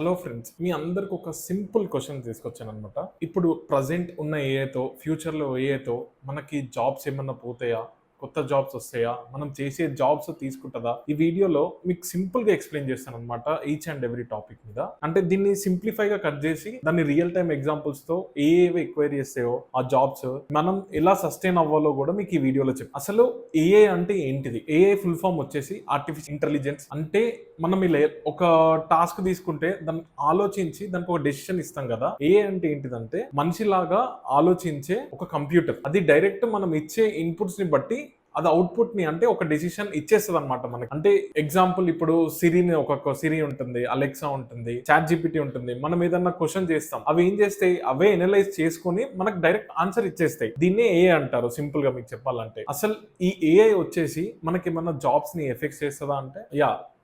Hello friends, మీ అందరికి ఒక simple question తీసుకొచ్చాను అనమాట. ఇప్పుడు ప్రజెంట్ ఉన్న ఏఐతో ఫ్యూచర్లో ఏఐతో మనకి జాబ్స్ ఏమన్నా పోతాయా, కొత్త జాబ్స్ వస్తాయా, మనం చేసే జాబ్స్ తీసుకుంటుందా? ఈ వీడియోలో మీకు సింపుల్ గా ఎక్స్ప్లెయిన్ చేస్తాను అనమాట, ఈచ్ అండ్ ఎవ్రీ టాపిక్ మీద. అంటే దీన్ని సింప్లిఫై గా కట్ చేసి దాన్ని రియల్ టైమ్ ఎగ్జాంపుల్స్ తో ఏవి ఎక్వైరీ చేస్తాయో ఆ జాబ్స్ మనం ఎలా సస్టైన్ అవ్వాలో కూడా మీకు ఈ వీడియోలో చెప్పు. అసలు ఏఐ అంటే ఏంటిది? ఏఐ ఫుల్ ఫామ్ వచ్చేసి ఆర్టిఫిషియల్ ఇంటెలిజెన్స్. అంటే మనం ఇలా ఒక టాస్క్ తీసుకుంటే దాన్ని ఆలోచించి దానికి ఒక డెసిషన్ ఇస్తాం కదా. ఏఐ అంటే ఏంటిదంటే మనిషిలాగా ఆలోచించే ఒక కంప్యూటర్. అది డైరెక్ట్ మనం ఇచ్చే ఇన్పుట్స్ ని బట్టి అది అవుట్పుట్ ని అంటే ఒక డెసిషన్ ఇచ్చేస్తుంది అనమాట మనకి. అంటే ఎగ్జాంపుల్ ఇప్పుడు సిరిని ఒక సిరి ఉంటుంది, అలెక్సా ఉంటుంది, చాట్ జీపీటీ ఉంటుంది. మనం ఏదన్నా క్వశ్చన్ చేస్తాం, అవి ఏం చేస్తాయి, అవే ఎనలైజ్ చేసుకుని మనకు డైరెక్ట్ ఆన్సర్ ఇచ్చేస్తాయి. దీన్నే ఏఐ అంటారు సింపుల్ గా మీకు చెప్పాలంటే. అసలు ఈ ఏఐ వచ్చేసి మనకి ఏమన్నా జాబ్స్ ని ఎఫెక్ట్ చేస్తుందా అంటే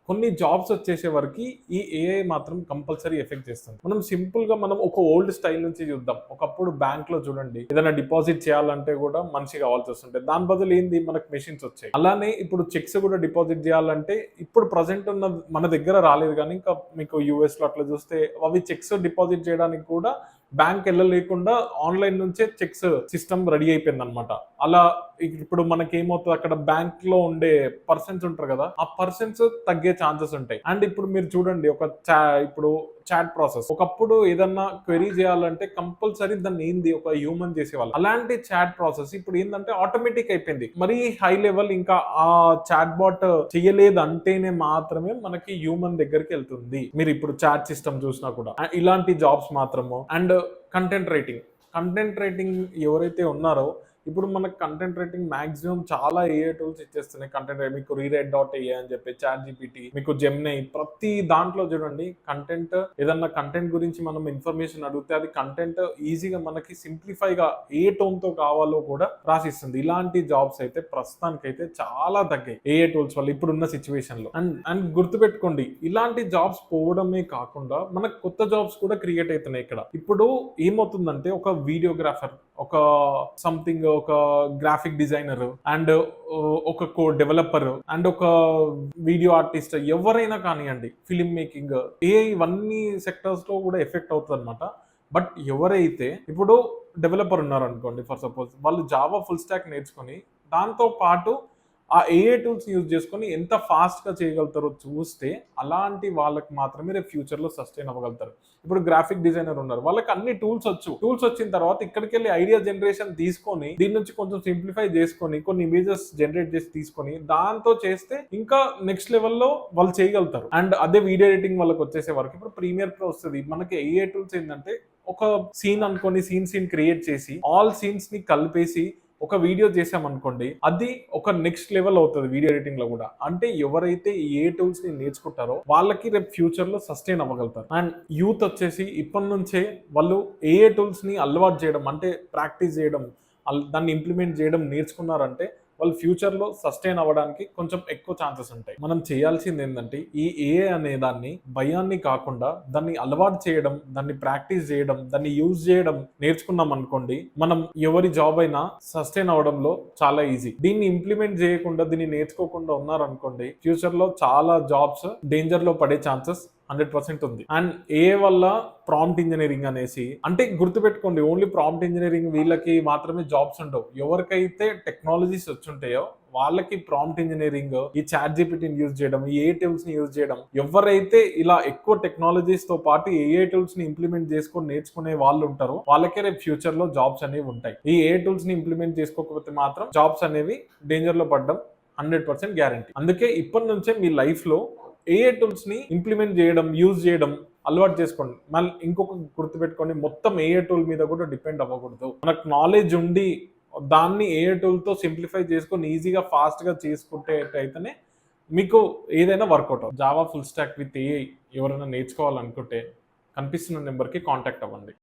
కొన్ని జాబ్స్ వచ్చేసే వరకు ఈ ఏఐ మాత్రం కంపల్సరీ ఎఫెక్ట్ చేస్తుంది. మనం సింపుల్ గా మనం ఒక ఓల్డ్ స్టైల్ నుంచి చూద్దాం. ఒకప్పుడు బ్యాంక్ లో చూడండి, ఏదైనా డిపాజిట్ చేయాలంటే కూడా మనిషి కావాల్సి వస్తుంటే దాని బదులు ఏంది, మనకు మెషిన్స్ వచ్చాయి. అలానే ఇప్పుడు చెక్స్ కూడా డిపాజిట్ చేయాలంటే ఇప్పుడు ప్రజెంట్ ఉన్న మన దగ్గర రాలేదు, కానీ ఇంకా మీకు యూఎస్ లో అట్లా చూస్తే అవి చెక్స్ డిపాజిట్ చేయడానికి కూడా బ్యాంక్ వెళ్ళలేకుండా ఆన్లైన్ నుంచే చెక్స్ సిస్టమ్ రెడీ అయిపోయింది అనమాట. అలా ఇప్పుడు మనకి ఏమవుతుంది, అక్కడ బ్యాంక్ లో ఉండే పర్సన్స్ ఉంటారు కదా, ఆ పర్సన్స్ తగ్గే ఛాన్సెస్ ఉంటాయి. అండ్ ఇప్పుడు మీరు చూడండి, ఇప్పుడు చాట్ ప్రాసెస్, ఒకప్పుడు ఏదన్నా క్వెరీ చేయాలంటే కంపల్సరీ దాన్ని ఏంది ఒక హ్యూమన్ చేసేవాళ్ళు. అలాంటి చాట్ ప్రాసెస్ ఇప్పుడు ఏంటంటే ఆటోమేటిక్ అయిపోయింది. మరి హై లెవెల్ ఇంకా ఆ చాట్ బాట్ చేయలేదు అంటేనే మాత్రమే మనకి హ్యూమన్ దగ్గరికి వెళ్తుంది. మీరు ఇప్పుడు చాట్ సిస్టమ్ చూసినా కూడా ఇలాంటి జాబ్స్ మాత్రము. అండ్ కంటెంట్ రైటింగ్ ఎవరైతే ఉన్నారో, ఇప్పుడు మనకు కంటెంట్ రైటింగ్ మాక్సిమం చాలా ఏఐ టూల్స్ ఇచ్చేస్తున్నాయి. కంటెంట్ మీకు రీరైట్.ai అని చెప్పి, చాట్ జీపీటీ, మీకు జెమినై, ప్రతి దాంట్లో చూడండి కంటెంట్, ఏదన్నా కంటెంట్ గురించి మనం ఇన్ఫర్మేషన్ అడిగితే అది కంటెంట్ ఈజీగా మనకి సింప్లిఫై గా ఏ టోన్ తో కావాలో కూడా రాసిస్తుంది. ఇలాంటి జాబ్స్ అయితే ప్రస్తుతానికైతే చాలా తగ్గాయి ఏఐ టూల్స్ వల్ల ఇప్పుడున్న సిచ్యువేషన్ లో. అండ్ గుర్తుపెట్టుకోండి, ఇలాంటి జాబ్స్ పోవడమే కాకుండా మనకు కొత్త జాబ్స్ కూడా క్రియేట్ అవుతున్నాయి. ఇక్కడ ఇప్పుడు ఏమవుతుందంటే ఒక వీడియోగ్రాఫర్, ఒక సంథింగ్, ఒక గ్రాఫిక్ డిజైనర్, అండ్ ఒక కోడ్ డెవలపర్, అండ్ ఒక వీడియో ఆర్టిస్ట్, ఎవరైనా కానివ్వండి, ఫిలిం మేకింగ్, ఇవన్నీ సెక్టర్స్ లో కూడా ఎఫెక్ట్ అవుతుంది అనమాట. బట్ ఎవరైతే ఇప్పుడు డెవలపర్ ఉన్నారనుకోండి, ఫర్ సపోజ్ వాళ్ళు జావా ఫుల్ స్టాక్ నేర్చుకొని దాంతో పాటు ఆ ఏఐ టూల్స్ యూజ్ చేసుకొని ఎంత ఫాస్ట్ గా చేయగలుగుతారో చూస్తే అలాంటి వాళ్ళకి మాత్రమే రేపు ఫ్యూచర్ లో సస్టైన్ అవ్వగలుగుతారు. ఇప్పుడు గ్రాఫిక్ డిజైనర్ ఉన్నారు, వాళ్ళకి అన్ని టూల్స్ వచ్చిన తర్వాత ఇక్కడికి వెళ్ళి ఐడియా జనరేషన్ తీసుకొని దీని నుంచి కొంచెం సింప్లిఫై చేసుకొని కొన్ని ఇమేజెస్ జనరేట్ చేసి తీసుకొని దాంతో చేస్తే ఇంకా నెక్స్ట్ లెవెల్లో వాళ్ళు చేయగలుగుతారు. అండ్ అదే వీడియో ఎడిటింగ్ వాళ్ళకి వచ్చేసే వరకు ఇప్పుడు ప్రీమియర్ ప్రో వస్తుంది. మనకి ఏఐ టూల్స్ ఏంటంటే ఒక సీన్ అనుకొని సీన్ క్రియేట్ చేసి ఆల్ సీన్స్ ని కలిపేసి ఒక వీడియో చేసామనుకోండి, అది ఒక నెక్స్ట్ లెవెల్ అవుతుంది వీడియో ఎడిటింగ్ లో కూడా. అంటే ఎవరైతే ఏ టూల్స్ ని నేర్చుకుంటారో వాళ్ళకి రేపు ఫ్యూచర్ లో సస్టైన్ అవ్వగలుగుతారు. అండ్ యూత్ వచ్చేసి ఇప్పటి నుంచే వాళ్ళు ఏ టూల్స్ ని అలవాటు చేయడం, అంటే ప్రాక్టీస్ చేయడం, దాన్ని ఇంప్లిమెంట్ చేయడం నేర్చుకున్నారంటే వాళ్ళు ఫ్యూచర్ లో సస్టైన్ అవ్వడానికి కొంచెం ఎక్కువ ఛాన్సెస్ ఉంటాయి. మనం చేయాల్సింది ఏంటంటే ఈ ఏఐ అనే దాన్ని భయాన్ని కాకుండా దాన్ని అలవాటు చేయడం, దాన్ని ప్రాక్టీస్ చేయడం, దాన్ని యూజ్ చేయడం నేర్చుకున్నాం అనుకోండి, మనం ఎవరి జాబ్ అయినా సస్టైన్ అవడంలో చాలా ఈజీ. దీన్ని ఇంప్లిమెంట్ చేయకుండా, దీన్ని నేర్చుకోకుండా ఉన్నారనుకోండి, ఫ్యూచర్ లో చాలా జాబ్స్ డేంజర్ లో పడే ఛాన్సెస్ 100% ఉంది. అండ్ ఏ వల్ల ప్రాంప్ట్ ఇంజనీరింగ్ అనేసి, అంటే గుర్తుపెట్టుకోండి, ఓన్లీ ప్రాంప్ట్ ఇంజనీరింగ్ వీళ్ళకి మాత్రమే జాబ్స్ ఉండవు. ఎవరికైతే టెక్నాలజీస్ వచ్చుంటాయో వాళ్ళకి ప్రాంప్ట్ ఇంజనీరింగ్, ఈ చాట్ జీపీటీని యూజ్ చేయడం, ఈ ఏ టూల్స్ ని యూజ్ చేయడం, ఎవరైతే ఇలా ఎక్కువ టెక్నాలజీస్ తో పాటు ఏ టూల్స్ ని ఇంప్లిమెంట్ చేసుకొని నేర్చుకునే వాళ్ళు ఉంటారో వాళ్ళకే రేపు ఫ్యూచర్ లో జాబ్స్ అనేవి ఉంటాయి. ఈ ఏ టూల్స్ ని ఇంప్లిమెంట్ చేసుకోకపోతే మాత్రం జాబ్స్ అనేవి డేంజర్ లో పడడం 100% గ్యారంటీ. అందుకే ఇప్పటి నుంచే మీ లైఫ్ లో ఏఐ టూల్స్ ని ఇంప్లిమెంట్ చేయడం, యూజ్ చేయడం అలవాటు చేసుకోండి. మళ్ళీ ఇంకొక గుర్తుపెట్టుకోండి, మొత్తం ఏఐ టూల్ మీద కూడా డిపెండ్ అవ్వకూడదు. మనకు నాలెడ్జ్ ఉండి దాన్ని ఏఐ టూల్ తో సింప్లిఫై చేసుకొని ఈజీగా ఫాస్ట్ గా చేసుకుంటే మీకు ఏదైనా వర్కౌట్ అవుతుంది. Java full stock with AI ఎవరైనా నేర్చుకోవాలనుకుంటే కనిపిస్తున్న నెంబర్కి కాంటాక్ట్ అవ్వండి.